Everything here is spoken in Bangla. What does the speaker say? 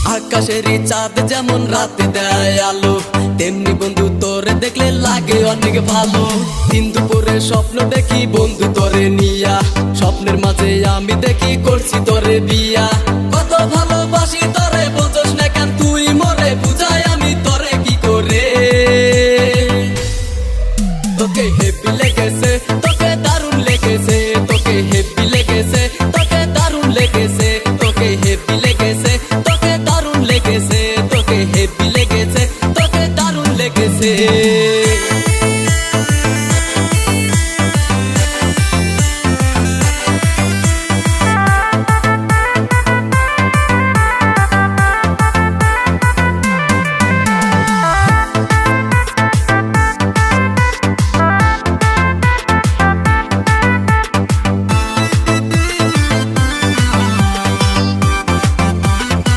আকাশেরই চাঁদ যেমন রাতে দেয় আলো, তেমনি বন্ধু তোরে দেখলে লাগে অনেক ভালো। দিন দুপুরে স্বপ্ন দেখি বন্ধু তোরে নিয়া, স্বপ্নের মাঝে আমি দেখি করছি তোরে বিয়া। কত ভালোবাসা